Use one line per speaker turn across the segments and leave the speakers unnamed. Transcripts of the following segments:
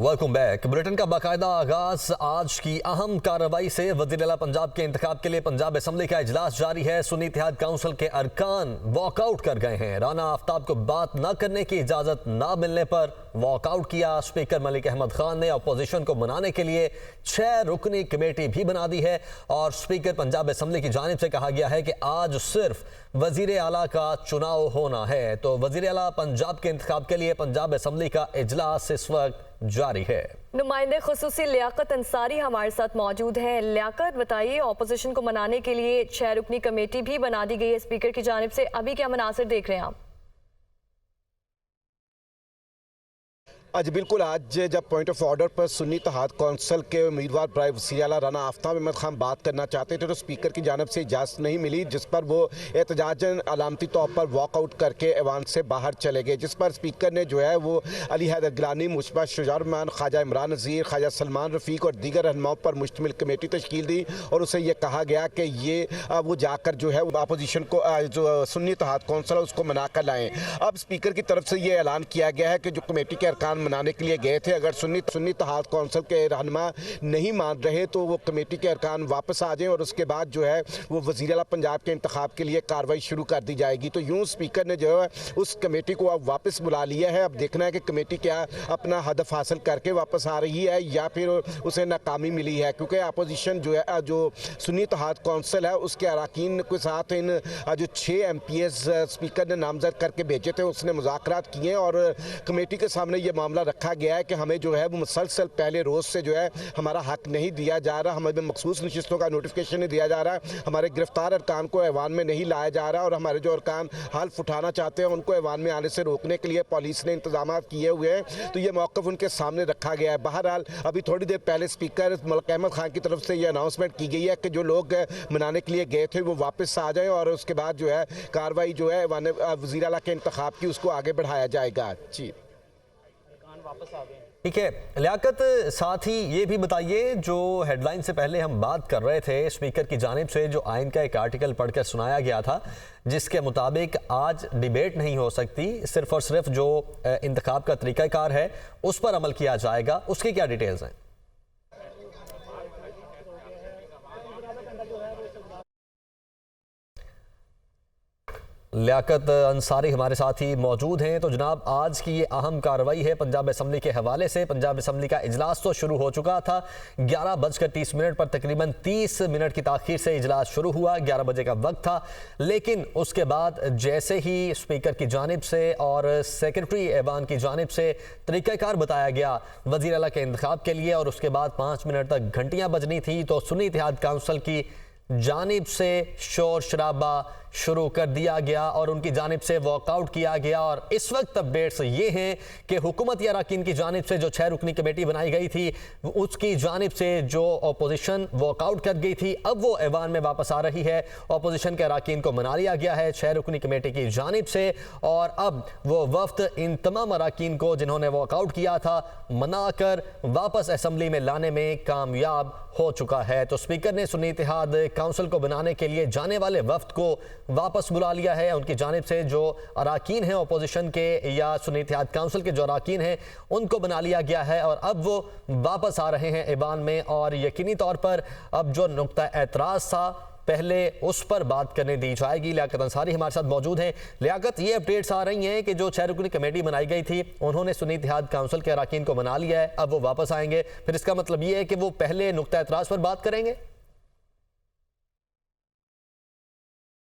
Welcome back. Bulletin का बाकायदा आगाज आज की अहम कार्रवाई से। वज़ीर आला पंजाब के इंतखाब के लिए पंजाब असम्बली का इजलास जारी है। सुन्नी इत्तेहाद काउंसिल के अरकान वॉकआउट कर गए हैं। राना आफ्ताब को बात न करने की इजाजत न मिलने पर वॉकआउट किया। स्पीकर मलिक अहमद खान ने अपोजिशन को मनाने के लिए 6 रुकनी कमेटी भी बना दी है और स्पीकर पंजाब असम्बली की जानिब से कहा गया है कि आज सिर्फ वज़ीर आला का चुनाव होना है। तो वज़ीर आला पंजाब के इंतखाब के लिए पंजाब असम्बली का इजलास इस वक्त जारी है।
नुमाइंदे खुसूसी लियाकत अंसारी हमारे साथ मौजूद हैं। लियाकत, बताइए, ऑपोजिशन को मनाने के लिए 6 रुकनी कमेटी भी बना दी गई है स्पीकर की जानिब से, अभी क्या मनासिर देख रहे हैं आप?
आज बिल्कुल, आज जब पॉइंट ऑफ ऑर्डर पर सुन्नी इत्तेहाद कौंसिल के उम्मीदवार बराए वज़ीर आला राना आफ्ताब अहमद खान बात करना चाहते थे तो स्पीकर की जानिब से इजाज़त नहीं मिली, जिस पर वो एहतजाजन अलामती तौर पर वॉकआउट करके ऐवान से बाहर चले गए। जिस पर स्पीकर ने जो है वो अली हैदर गिलानी, मुशतबा शुजाउर, ख्वाजा इमरान नज़ीर, ख्वाजा सलमान रफ़ीक और दीगर रहनुमाओं पर मुश्तमिल कमेटी तश्कील दी और उसे ये कहा गया कि ये वो जाकर जो है अपोजिशन को जो सुन्नी इत्तेहाद कौंसिल है उसको मना कर लाएँ। अब स्पीकर की तरफ से ये ऐलान किया गया है कि जो कमेटी के अरकान मनाने के लिए गए थे, अगर सुन्नी इत्तेहाद कौंसिल के रहनुमा नहीं मान रहे तो वो कमेटी के अरकान वापस आ जाएं और उसके बाद जो है वो वज़ीर आला पंजाब के इंतखाब के लिए कार्रवाई शुरू कर दी जाएगी। तो यूँ स्पीकर ने जो है उस कमेटी को अब वापस बुला लिया है। अब देखना है कि कमेटी क्या अपना हदफ हासिल करके वापस आ रही है या फिर उसे नाकामी मिली है, क्योंकि अपोजिशन जो है जो सुन्नी इत्तेहाद कौंसिल है उसके अरकान के साथ इन जो 6 MPs स्पीकर ने नामजद करके भेजे थे उसने मुज़ाकरात किए और कमेटी के सामने ये मामला रखा गया है कि हमें जो है वो मुसलसल पहले रोज़ से जो है हमारा हक नहीं दिया जा रहा, हमें मखसूस नशिस्तों का नोटिफिकेशन नहीं दिया जा रहा, हमारे गिरफ्तार अरकान को ऐवान में नहीं लाया जा रहा और हमारे जो अरकान हल्फ उठाना चाहते हैं उनको ऐवान में आने से रोकने के लिए पुलिस ने इंतजाम किए हुए हैं। तो ये मौक़िफ़ उनके सामने रखा गया है। बहरहाल अभी थोड़ी देर पहले स्पीकर मलिक अहमद खान की तरफ से ये अनाउंसमेंट की गई है कि जो लोग मनाने के लिए गए थे वो वापस आ जाएँ और उसके बाद जो है कार्रवाई जो है वज़ीर आला के इंतखाब की उसको आगे बढ़ाया जाएगा। जी
ठीक है लियाकत, साथ ही ये भी बताइए, जो हेडलाइन से पहले हम बात कर रहे थे स्पीकर की जानिब से जो आइन का एक आर्टिकल पढ़कर सुनाया गया था जिसके मुताबिक आज डिबेट नहीं हो सकती, सिर्फ और सिर्फ जो इंतखाब का तरीक़ाकार है उस पर अमल किया जाएगा, उसकी क्या डिटेल्स हैं? लियाकत अंसारी हमारे साथ ही मौजूद हैं। तो जनाब, आज की ये अहम कार्रवाई है पंजाब असम्बली के हवाले से। पंजाब असम्बली का इजलास तो शुरू हो चुका था, 11:30 पर तकरीबन 30 मिनट की ताख़ीर से इजलास शुरू हुआ, 11 बजे का वक्त था। लेकिन उसके बाद जैसे ही स्पीकर की जानिब से और सेक्रेटरी ऐवान की जानिब से तरीक़ाकार बताया गया वज़ीर आला के इंतखाब के लिए और उसके बाद 5 मिनट तक घंटियाँ बजनी थी, तो सुन्नी इत्तेहाद काउंसिल की जानिब से शोर शराबा शुरू कर दिया गया और उनकी जानिब से वॉकआउट किया गया। और इस वक्त अपडेट्स ये हैं कि हुकूमती अरकान की जानिब से जो 6 रुकनी कमेटी बनाई गई थी उसकी जानिब से जो अपोजिशन वॉकआउट कर गई थी अब वो ऐवान में वापस आ रही है। अपोजिशन के अरकान को मना लिया गया है 6 रुकनी कमेटी की जानिब से और अब वो वफ्द इन तमाम अरकान को जिन्होंने वॉकआउट किया था मनाकर वापस असम्बली में लाने में कामयाब हो चुका है। तो स्पीकर ने सुन्नी इत्तेहाद काउंसिल को बनाने के लिए जाने वाले वफ्द को वापस बुला लिया है। उनकी जानिब से जो अरकान हैं अपोजिशन के या सुन्नी इत्तेहाद काउंसिल के जो अरकान हैं उनको बना लिया गया है और अब वो वापस आ रहे हैं ऐवान में और यकीनी तौर पर अब जो नुक्ता एतराज़ था पहले उस पर बात करने दी जाएगी। लियाकत अंसारी हमारे साथ मौजूद हैं। लियाकत, ये अपडेट्स आ रही हैं कि जो 6 रुकनी कमेटी बनाई गई थी उन्होंने सुन्नी इत्तेहाद काउंसिल के अरकान को मना लिया है, अब वो वापस आएंगे, फिर इसका मतलब ये है कि वो पहले नुक्ता एतराज़ पर बात करेंगे?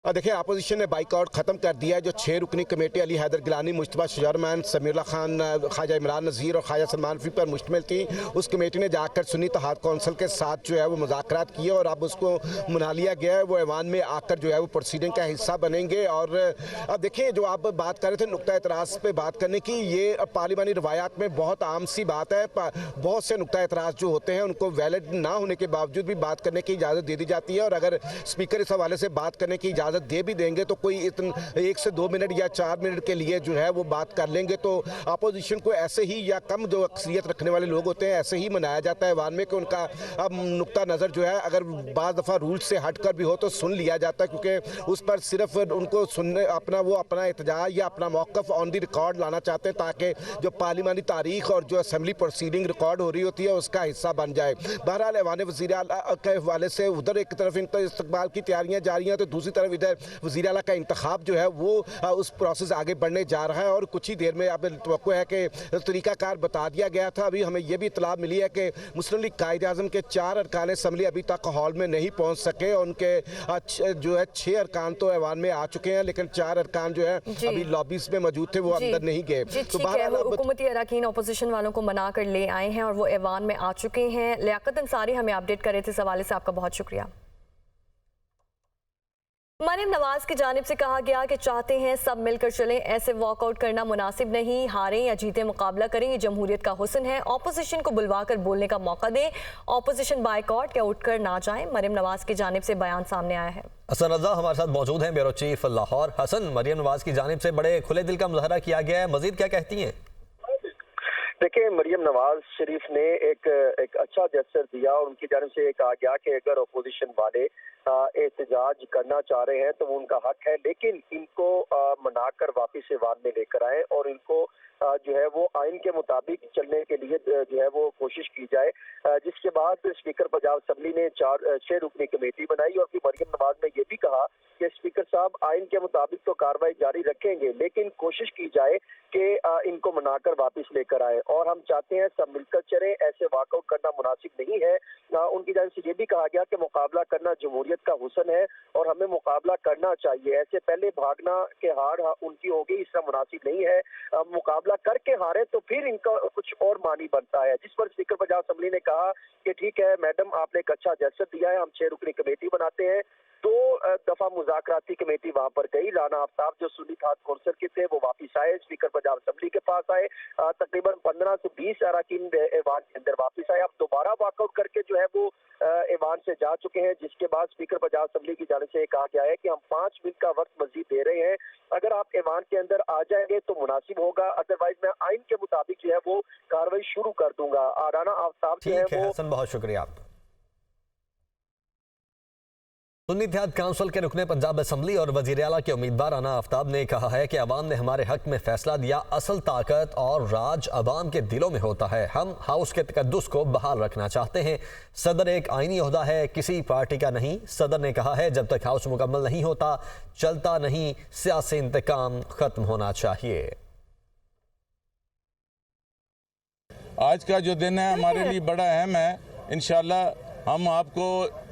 देखिए, अपोजिशन ने बाइकआउट ख़त्म कर दिया है। जो 6 रुकनी कमेटी अली हैदर गिलानी, मुश्तबा शुजाउर, समीरुल्लाह खान, ख्वाजा इमरान नज़ीर और ख्वाजा सलमान रफ़ीक पर मुश्तमिल थी, उस कमेटी ने जाकर सुन्नी इत्तेहाद कौंसिल के साथ जो है वो मुज़ाकरात किए और अब उसको मना लिया गया है। वो ऐवान में आकर जो है वो प्रोसीडिंग का हिस्सा बनेंगे। और अब देखिए, जो आप बात कर रहे थे नुक्ता एतराज़ पे बात करने की, ये पार्लिमानी रवायात में बहुत आम सी बात है। बहुत से नुक्ता एतराज़ जो होते हैं उनको वैलिड ना होने के बावजूद भी बात करने की इजाज़त दे दी जाती है और अगर स्पीकर इस हवाले से बात करने की इजाज़त इजाज़त दे भी देंगे तो कोई 1 से 2 मिनट या 4 मिनट के लिए जो है वो बात कर लेंगे। तो अपोजिशन को ऐसे ही या कम जो अक्सरियत रखने वाले लोग होते हैं ऐसे ही मनाया जाता है ऐवान में कि उनका अब नुक्ता नज़र जो है अगर बाज़ दफ़ा रूल से हट कर भी हो तो सुन लिया जाता है, क्योंकि उस पर सिर्फ उनको सुनने अपना एहतजाज या अपना मौक़िफ़ ऑन दी रिकॉर्ड लाना चाहते हैं ताकि जो पार्लिमानी तारीख और जो असम्बली प्रोसीडिंग रिकॉर्ड हो रही होती है उसका हिस्सा बन जाए। बहरहाल ऐवान वज़ीर आला के हवाले से उधर एक तरफ इस्तकबाल की तैयारियाँ जारी हैं तो दूसरी तरफ इधर वज़ीर आला का इंतखाब जो है वो उस प्रोसेस आगे बढ़ने जा रहा है और कुछ ही देर में अब तवक्को है कि तरीक़ाकार बता दिया गया था। अभी हमें यह भी इतला मिली है कि मुस्लिम लीग कायद-ए-आज़म के 4 अरकान असम्बली अभी तक हॉल में नहीं पहुँच सके। उनके जो है 6 अरकान तो ऐवान में आ चुके हैं लेकिन 4 अरकान जो है अभी लॉबीज में मौजूद थे वो अंदर नहीं गए।
तो हुकूमती अरकान अपोजिशन वालों को मना कर ले आए हैं और वो ऐवान में आ चुके हैं। लियाकत अंसारी हमें अपडेट कर रहे थे, इस हवाले से आपका बहुत शुक्रिया। मरियम नवाज की जानिब से कहा गया कि चाहते हैं सब मिलकर चलें, ऐसे वॉकआउट करना मुनासिब नहीं, हारें या जीतें मुकाबला करें, ये जमहूरियत का हुस्न है। ऑपोजिशन को बुलवा कर बोलने का मौका दें, ऑपोजिशन बायकॉट या उठकर ना जाएं। मरियम नवाज की जानिब से बयान सामने आया है।
हसन रजा हमारे साथ मौजूद हैं, ब्यूरो चीफ लाहौर। हसन, मरियम नवाज की जानिब से बड़े खुले दिल का मुजाहरा किया गया है, मजीद क्या कहती हैं?
देखिए, मरियम नवाज शरीफ ने एक अच्छा जेस्चर दिया और उनकी जानिब से कहा गया कि अगर अपोजिशन वाले एहतजाज करना चाह रहे हैं तो वो उनका हक है, लेकिन इनको मनाकर वापस ऐवान में लेकर आए और इनको जो है वो आइन के मुताबिक चलने के लिए जो है वो कोशिश की जाए। जिसके बाद स्पीकर पंजाब असम्बली ने 6 रुकनी कमेटी बनाई और फिर मरियम नवाज ने ये भी कहा कि स्पीकर साहब आइन के मुताबिक तो कार्रवाई जारी रखेंगे लेकिन कोशिश की जाए कि इनको मनाकर वापस लेकर आए और हम चाहते हैं सब मिलकर चलें, ऐसे वाकआउट करना मुनासिब नहीं है। उनकी जानिब से ये भी कहा गया कि मुकाबला करना जमहूरियत का हुस्न है और हमें मुकाबला करना चाहिए, ऐसे पहले भागना के हार उनकी होगी, इसका मुनासिब नहीं है। मुकाबला करके हारे तो फिर इनका कुछ और मानी बनता है। जिस पर स्पीकर पंजाब असम्बली ने कहा कि ठीक है मैडम, आपने एक अच्छा जेस्चर दिया है, हम 6 रुकनी कमेटी बनाते हैं। 2 दफा मुज़ाकराती कमेटी वहां पर गई। राना आफ्ताब जो सुन्नी थाट कौंसिल के थे वो वापस आए, स्पीकर पंजाब असम्बली के पास आए, तकरीबन 15 से 20 अरकान ऐवान के अंदर वापस आए। अब दोबारा वॉकआउट करके जो है वो ऐवान से जा चुके हैं, जिसके बाद स्पीकर पंजाब असम्बली की जानिब से कहा गया है कि हम 5 मिनट का वक्त मजीद दे रहे हैं, अगर आप ऐवान के अंदर आ जाएंगे तो मुनासिब होगा, अदरवाइज मैं आइन के मुताबिक जो है वो कार्रवाई शुरू कर दूंगा। राना आफ्ताब जो है वो
हसन, बहुत शुक्रिया आपका। सुन्नी इत्तेहाद काउंसिल के रुकने पंजाब असम्बली और वज़ीर आला के उम्मीदवार राना आफ्ताब ने कहा है कि अवाम ने हमारे हक में फैसला दिया, असल ताकत और राज अवाम के दिलों में होता है, हम हाउस के तकद्दुस को बहाल रखना चाहते हैं। सदर एक आईनी ओहदा है, किसी पार्टी का नहीं। सदर ने कहा है जब तक हाउस मुकम्मल नहीं होता चलता नहीं, सियासी इंतकाम खत्म होना चाहिए।
आज का जो दिन है हमारे लिए बड़ा अहम है। इंशाल्लाह हम आपको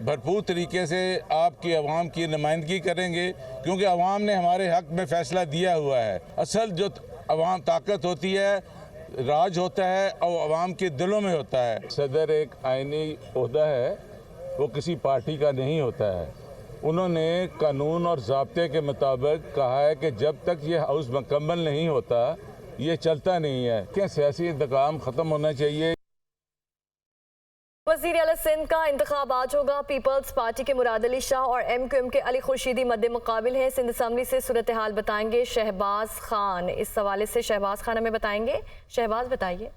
भरपूर तरीके से आपकी आवाम की नुमाइंदगी करेंगे क्योंकि आवाम ने हमारे हक में फ़ैसला दिया हुआ है। असल जो आवाम ताकत होती है, राज होता है और आवाम के दिलों में होता है। सदर एक आईनी ओहदा है, वो किसी पार्टी का नहीं होता है। उन्होंने कानून और ज़ाब्ते के मुताबिक कहा है कि जब तक ये हाउस मुकम्मल नहीं होता ये चलता नहीं है, क्या सियासी इंतकाम ख़त्म होना चाहिए।
वज़ीर आला सिंध का इंतखाब आज होगा। पीपल्स पार्टी के मुराद अली शाह और MQM के अली खुर्शीदी मद्दे मुकाबिल हैं। सिंध असम्बली से सूरत हाल बताएंगे शहबाज खान। इस हवाले से शहबाज खान हमें बताएंगे। शहबाज बताइए।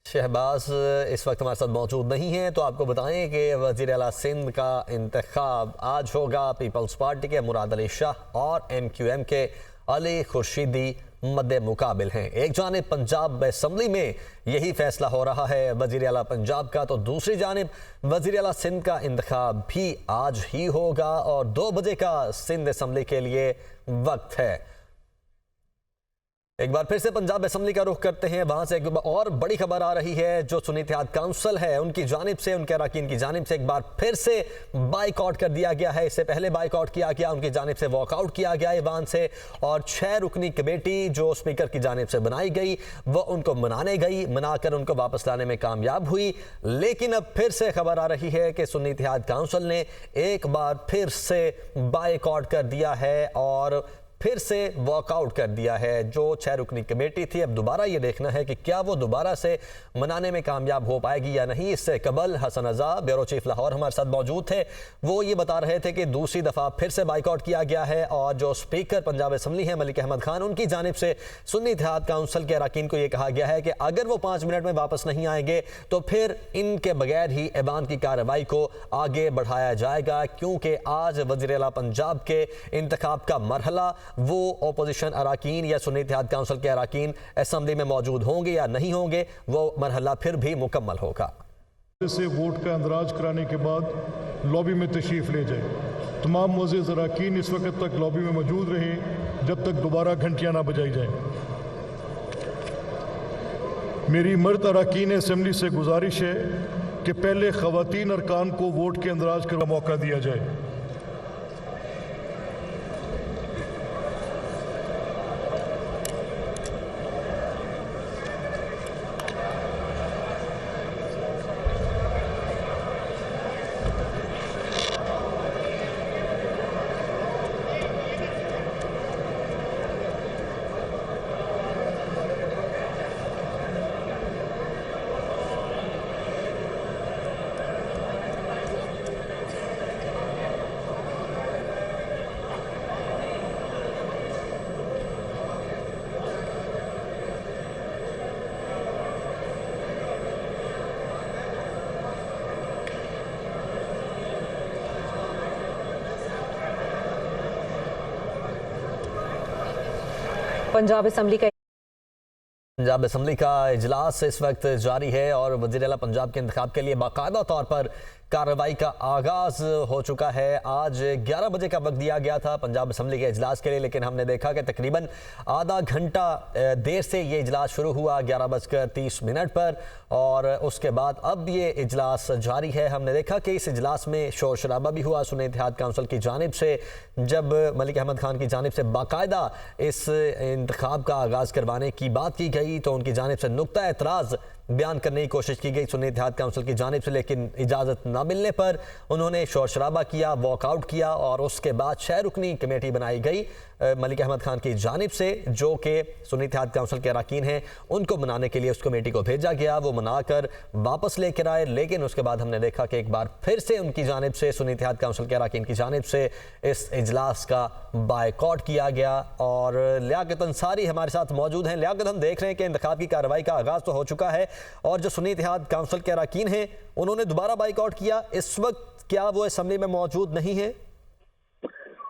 शहबाज इस वक्त हमारे साथ मौजूद नहीं है, तो आपको बताएं कि वज़ीर आला सिंध का इंतखाब आज होगा। पीपल्स पार्टी के मुराद अली शाह और MQM के अली खुर्शीदी मद्दे मुकाबिल हैं। एक जानिब पंजाब असम्बली में यही फैसला हो रहा है वज़ीर आला पंजाब का, तो दूसरी जानिब वज़ीर आला सिंध का इंतखाब भी आज ही होगा और 2 बजे का सिंध असम्बली के लिए वक्त है। एक बार फिर से पंजाब असम्बली का रुख करते हैं, वहां से एक और बड़ी खबर आ रही है। जो सुन्नी इत्तेहाद काउंसिल है उनकी जानिब से, उनके अरकान की जानिब से एक बार फिर से बाइकआउट कर दिया गया है। इससे पहले बाइकआउट किया गया, उनकी जानिब से वॉकआउट किया गया ऐवान से और 6 रुकनी कमेटी जो स्पीकर की जानिब से बनाई गई वो उनको मनाने गई, मनाकर उनको वापस लाने में कामयाब हुई। लेकिन अब फिर से खबर आ रही है कि सुन्नी इत्तेहाद काउंसिल ने एक बार फिर से बाइकआउट कर दिया है और फिर से वॉकआउट कर दिया है। जो 6 रुकनी कमेटी थी, अब दोबारा ये देखना है कि क्या वो दोबारा से मनाने में कामयाब हो पाएगी या नहीं। इससे कबल हसन रजा, ब्यूरो चीफ लाहौर, हमारे साथ मौजूद थे। वो ये बता रहे थे कि दूसरी दफ़ा फिर से बाइकआउट किया गया है और जो स्पीकर पंजाब असम्बली हैं मलिक अहमद खान, उनकी जानिब से सुन्नी इत्तेहाद काउंसिल के अरकान को यह कहा गया है कि अगर वो 5 मिनट में वापस नहीं आएंगे तो फिर इनके बगैर ही ऐवान की कार्रवाई को आगे बढ़ाया जाएगा, क्योंकि आज वज़ीर आला पंजाब के इंतखाब का मरहला वो अपोजिशन अरकान या सुन्नी इत्तेहाद काउंसिल के अरकान असम्बली में मौजूद होंगे या नहीं होंगे, वो मरहला फिर भी मुकम्मल होगा।
से वोट का अंदराज कराने के बाद लॉबी में तशरीफ़ ले जाए। तमाम मुअज़्ज़िज़ अरकान इस वक्त तक लॉबी में मौजूद रहें जब तक दोबारा घंटियाँ ना बजाई जाएं। मेरी मर्द अरकान असम्बली से गुजारिश है कि पहले ख़वातीन अरकान को वोट के अंदराज का मौका दिया जाए।
पंजाब
असम्बली का इजलास इस वक्त जारी है और वज़ीर आला पंजाब के इंतखाब के लिए बाकायदा तौर पर कार्रवाई का आगाज़ हो चुका है। आज 11 बजे का वक्त दिया गया था पंजाब असम्बली के इजलास के लिए, लेकिन हमने देखा कि तकरीबन आधा घंटा देर से ये इजलास शुरू हुआ 11:30 पर और उसके बाद अब ये इजलास जारी है। हमने देखा कि इस इजलास में शोर शराबा भी हुआ सुन्नी इत्तेहाद काउंसिल की जानिब से, जब मलिक अहमद खान की जानिब से बाकायदा इस इंतखाब का आगाज़ करवाने की बात की गई तो उनकी जानिब से नुक्ता एतराज़ बयान करने की कोशिश की गई सुन्नी इत्तेहाद काउंसिल की जानिब से, लेकिन इजाज़त ना मिलने पर उन्होंने शोर शराबा किया, वॉकआउट किया और उसके बाद 6 रुकनी कमेटी बनाई गई मलिक अहमद खान की जानिब से, जो कि सुन्नी इत्तेहाद काउंसिल के अरकान हैं। उनको मनाने के लिए उस कमेटी को भेजा गया, वो मनाकर वापस लेकर आए, लेकिन उसके बाद हमने देखा कि एक बार फिर से उनकी जानिब से सुन्नी इत्तेहाद काउंसिल के अरकान की जानिब से इस इजलास का बायकॉट किया गया। और लियाकत अंसारी हमारे साथ मौजूद हैं। लियाकत, हम देख रहे हैं कि इंतखाब की कार्रवाई का आगाज़ तो हो चुका है और जो सुन्नी इत्तेहाद काउंसिल के अरकान हैं उन्होंने दोबारा बाइकआउट किया। इस वक्त क्या वो असम्बली में मौजूद नहीं है?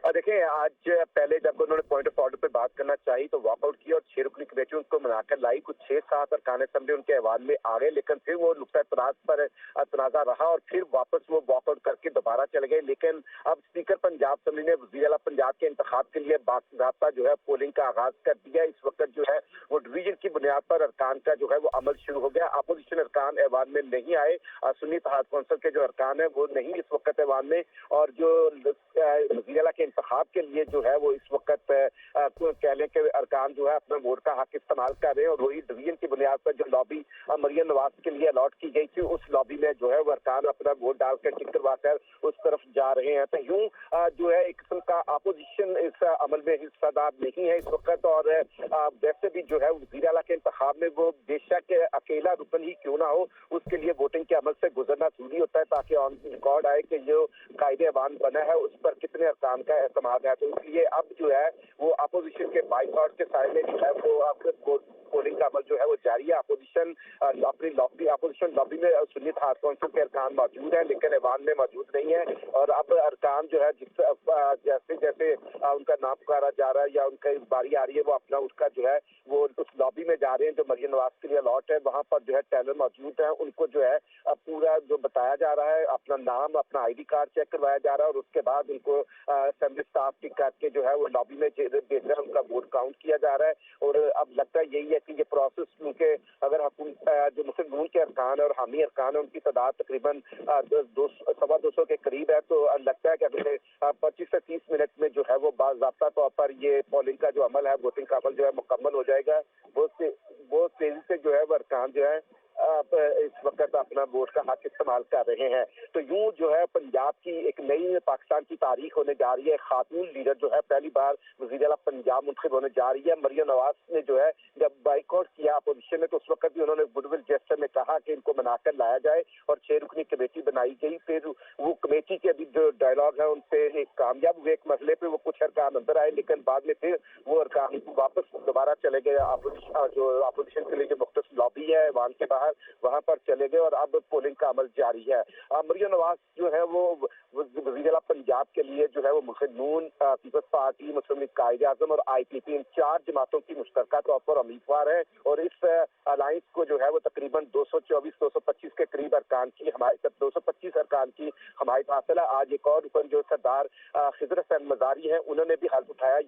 देखिए, आज पहले जब उन्होंने पॉइंट ऑफ ऑर्डर पे बात करना चाहिए तो वॉकआउट किया और 6 रुकनी कमेटी उनको मनाकर लाई। कुछ 6-7 अरकान असम्बली उनके अहवाल में आ गए, लेकिन फिर वो नुक्ता तराज पर तनाज़ा रहा और फिर वापस वो वॉकआउट करके दोबारा चले गए। लेकिन अब स्पीकर पंजाब असम्बली ने वज़ीर आला पंजाब के इंतखाब के लिए बाकायदा जो है पोलिंग का आगाज कर दिया। इस वक्त जो है वो डिवीजन की बुनियाद पर अरकान का जो है वो अमल शुरू हो गया। अपोजिशन अरकान ऐवान में नहीं आए, सुन्नी इत्तेहाद काउंसिल के जो अरकान है वो नहीं इस वक्त ऐवान में, और जो वज़ीर आला के इंतखाब के लिए जो है वो इस वक्त कह लें कि अरकान जो है अपना वोट का हक इस्तेमाल कर रहे हैं और वही डिवीजन की बुनियाद पर जो लॉबी मरियम नवाज के लिए अलॉट की गई थी उस लॉबी में जो है वो अरकान अपना वोट डालकर टिक करवाकर उस तरफ जा रहे हैं। तो यूं जो है एक किस्म का अपोजिशन इस अमल में हिस्सेदार नहीं है इस वक्त। और वैसे भी जो है वज़ीर आला के इंतखाब में वो बेशक अकेला रुकन ही क्यों ना हो, उसके लिए वोटिंग के अमल से गुजरना जरूरी होता है ताकि ऑन रिकॉर्ड आए कि जो कायदे अवान बना है उस पर कितने अरकान का एतमाद है। तो इसलिए अब जो है वो अपोजिशन के बाइकआउट के साइड में जो है वो आपको पोलिंग का अमल जो है वो जारी है। अपोजिशन अपनी लॉबी अपोजिशन लॉबी में सुन्नी इत्तेहाद काउंसिल के अरकान मौजूद है लेकिन ऐवान में मौजूद नहीं है। और अब अरकान जो है जैसे जैसे उनका नाम पुकारा जा रहा है या उनकी बारी आ रही है वो अपना उसका जो है वो उस लॉबी में जा रहे हैं जो मरियम नवाज के लिए अलॉट है। वहाँ पर जो है टेलर मौजूद है, उनको जो है पूरा जो बताया जा रहा है, अपना नाम अपना ID कार्ड चेक करवाया जा रहा है और उसके बाद उनको असेंबली स्टाफ टिक करके जो है वो लॉबी में भेज रहा है, उनका वोट काउंट किया जा रहा है। और अब लगता है यही है कि ये प्रोसेस उनके अगर जो मुस्लिम नून के अरकान और हामी अरकान है उनकी तादाद तकरीबन 200 के करीब है, तो लगता है कि अगले 25 से 30 मिनट में जो है वो बाज़ाब्ता तौर पर ये पोलिंग का जो अमल है वोटिंग का अमल जो है मुकम्मल हो जाएगा। बहुत तेजी से जो है वो अरकान जो है इस वक्त अपना वोट का हक इस्तेमाल कर रहे हैं। तो यूं जो है पंजाब की एक नई पाकिस्तान की तारीख होने जा रही है। खातून लीडर जो है पहली बार वज़ीर आला पंजाब मुंतखब होने जा रही है। मरियम नवाज ने जो है जब बाइकआउट किया अपोजिशन में, तो उस वक्त भी उन्होंने गुडविल जेस्चर में कहा कि इनको मनाकर लाया जाए और 6 रुकनी कमेटी बनाई गई। फिर वो कमेटी के अभी जो डायलॉग है उन पे एक कामयाब हुए, एक मसले पे वो कुछ अरकान अंदर आए, लेकिन बाद में फिर वो अरकान वापस दोबारा चले गए। अपोजिशन के लिए जो मुख्तस लॉबी है वहां के बाहर, वहां पर चले गए और अब पोलिंग का अमल जारी है। मरियम नवाज जो है वो वज़ीर आला पंजाब के लिए जो है वो मुस्लिम नून, पीपल्स पार्टी, मुस्लिम लीग कायदे-ए-आज़म और IPP इन 4 जमातों की मुश्तरका तौर पर उम्मीदवार है और इस अलायंस को जो है वो तकरीबन 224-225 के करीब अरकान की हमायत, 225 अरकान की हमायत हासिल है। आज एक और रुकन जो सरदार खिज़र हसन मज़ारी है, उन्होंने भी हल्फ उठाया।